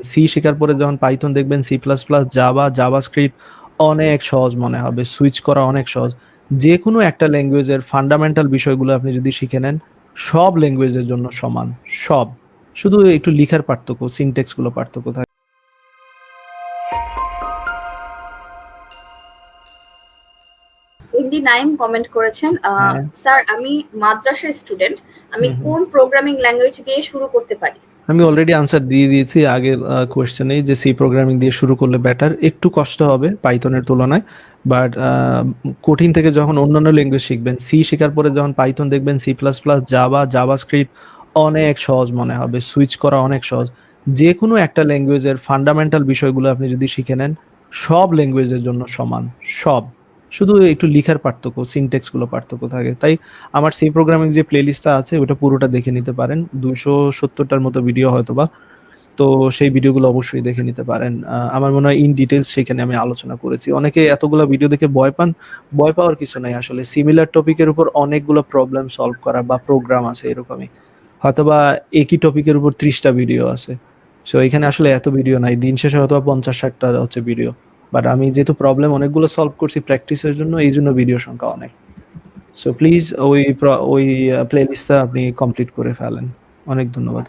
C শেখার পরে যখন পাইথন দেখবেন, C plus plus, Java, JavaScript অনেক সহজ মনে হবে, সুইচ করা অনেক সহজ। যে কোনো একটা ল্যাঙ্গুয়েজের ফান্ডামেন্টাল বিষয়গুলো আপনি যদি শিখে নেন, সব ল্যাঙ্গুয়েজের জন্য সমান, সব। শুধু একটু লিখার পার্থক্য, সিনটেক্স গুলো পার্থক্য থাকে। এমডি নাইম কমেন্ট করেছেন, হ্যাঁ। স্যার আমি মাদ্রাসার স্টুডেন্ট, আমি হুম হুম। কোন প্রোগ্রামিং ল্যাঙ্গুয়েজ দিয়ে শুরু করতে পারি? আমি অলরেডি আনসার দিয়ে দিয়েছি আগের কোয়েশ্চেনেই, যে সি প্রোগ্রামিং দিয়ে শুরু করলে বেটার। একটু কষ্ট হবে পাইথনের তুলনায়, বাট কঠিন থেকে যখন অন্যান্য ল্যাঙ্গুয়েজ শিখবেন, সি শেখার পরে যখন পাইথন দেখবেন, C plus plus, Java, JavaScript অনেক সহজ মনে হবে, সুইচ করা অনেক সহজ। যে কোনো একটা ল্যাঙ্গুয়েজের ফান্ডামেন্টাল বিষয়গুলো আপনি যদি শিখে নেন, সব ল্যাঙ্গুয়েজের জন্য সমান, সব। শুধু একটু লিখার পার্থক্য, সিনটেক্স গুলো পার্থক্য থাকে। তাই আমার সি প্রোগ্রামিং যে প্লেলিস্টটা আছে ওটা পুরোটা দেখে নিতে পারেন, 270টার মতো ভিডিও হয়তোবা। তো সেই ভিডিওগুলো অবশ্যই দেখে নিতে পারেন। আমার মনে হয় ইন ডিটেলস সেখানে আমি আলোচনা করেছি। অনেকে এতগুলো ভিডিও দেখে ভয় পান, ভয় পাওয়ার কিছু নাই। আসলে সিমিলার টপিকের উপর অনেকগুলো প্রবলেম সলভ করা বা প্রোগ্রাম আছে এরকমই, হয়তোবা একই টপিকের উপর 30টা ভিডিও আছে। সো এখানে আসলে এত ভিডিও নাই, দিন শেষে হয়তো 50-60টা হচ্ছে ভিডিও। বাট আমি যেহেতু প্রবলেম অনেকগুলো সলভ করছি প্র্যাকটিসের জন্য, এই জন্য ভিডিও সংখ্যা অনেক। সো প্লিজ ওই প্লেলিস্টটা আপনি কমপ্লিট করে ফেলেন। অনেক ধন্যবাদ।